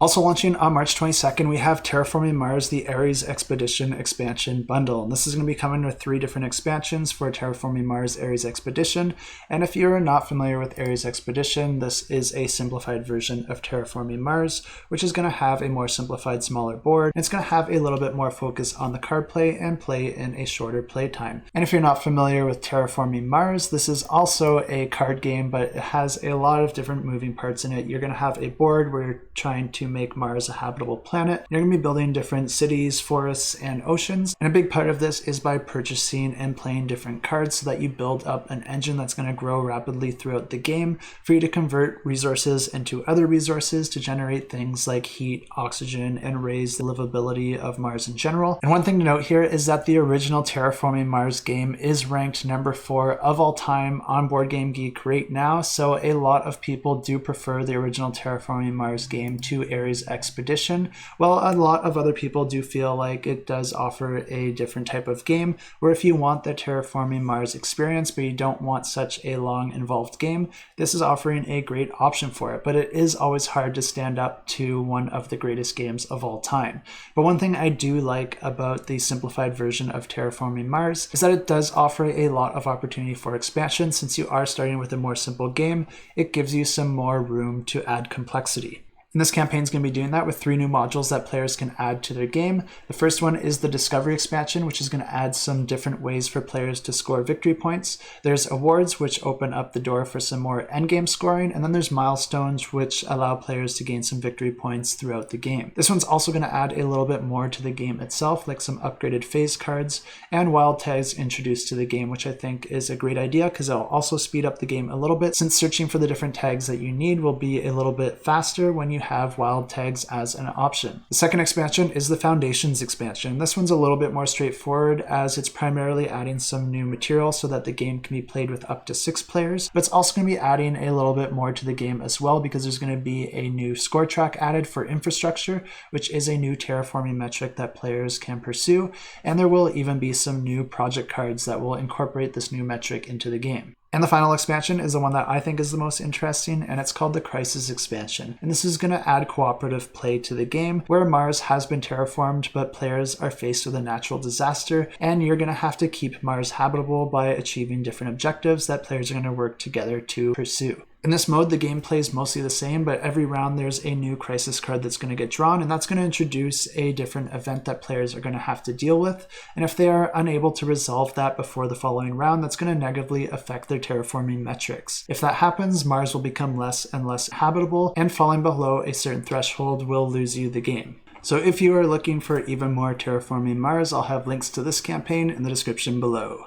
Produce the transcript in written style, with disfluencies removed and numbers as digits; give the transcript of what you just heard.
Also launching on March 22nd, we have Terraforming Mars, the Ares Expedition expansion bundle. And this is going to be coming with 3 different expansions for Terraforming Mars Ares Expedition. And if you're not familiar with Ares Expedition, this is a simplified version of Terraforming Mars, which is going to have a more simplified, smaller board. It's going to have a little bit more focus on the card play and play in a shorter play time. And if you're not familiar with Terraforming Mars, this is also a card game, but it has a lot of different moving parts in it. You're going to have a board where you're trying to make Mars a habitable planet. You're going to be building different cities, forests, and oceans. And a big part of this is by purchasing and playing different cards so that you build up an engine that's going to grow rapidly throughout the game for you to convert resources into other resources to generate things like heat, oxygen, and raise the livability of Mars in general. And one thing to note here is that the original Terraforming Mars game is ranked number 4 of all time on Board Game Geek right now, so a lot of people do prefer the original Terraforming Mars game to Ares Expedition, while a lot of other people do feel like it does offer a different type of game, where if you want the Terraforming Mars experience but you don't want such a long involved game, this is offering a great option for it. But it is always hard to stand up to one of the greatest games of all time. But one thing I do like about the simplified version of Terraforming Mars is that it does offer a lot of opportunity for expansion. Since you are starting with a more simple game, it gives you some more room to add complexity. And this campaign is going to be doing that with 3 new modules that players can add to their game. The first one is the Discovery expansion, which is going to add some different ways for players to score victory points. There's awards, which open up the door for some more endgame scoring, and then there's milestones, which allow players to gain some victory points throughout the game. This one's also going to add a little bit more to the game itself, like some upgraded phase cards and wild tags introduced to the game, which I think is a great idea because it'll also speed up the game a little bit, since searching for the different tags that you need will be a little bit faster when you have wild tags as an option. The second expansion is the Foundations expansion. This one's a little bit more straightforward, as it's primarily adding some new material so that the game can be played with up to 6 players, but it's also going to be adding a little bit more to the game as well, because there's going to be a new score track added for infrastructure, which is a new terraforming metric that players can pursue, and there will even be some new project cards that will incorporate this new metric into the game. And the final expansion is the one that I think is the most interesting, and it's called the Crisis expansion. And this is going to add cooperative play to the game, where Mars has been terraformed, but players are faced with a natural disaster, and you're going to have to keep Mars habitable by achieving different objectives that players are going to work together to pursue. In this mode, the gameplay is mostly the same, but every round there's a new crisis card that's going to get drawn, and that's going to introduce a different event that players are going to have to deal with. And if they are unable to resolve that before the following round, that's going to negatively affect their terraforming metrics. If that happens, Mars will become less and less habitable, and falling below a certain threshold will lose you the game. So if you are looking for even more Terraforming Mars, I'll have links to this campaign in the description below.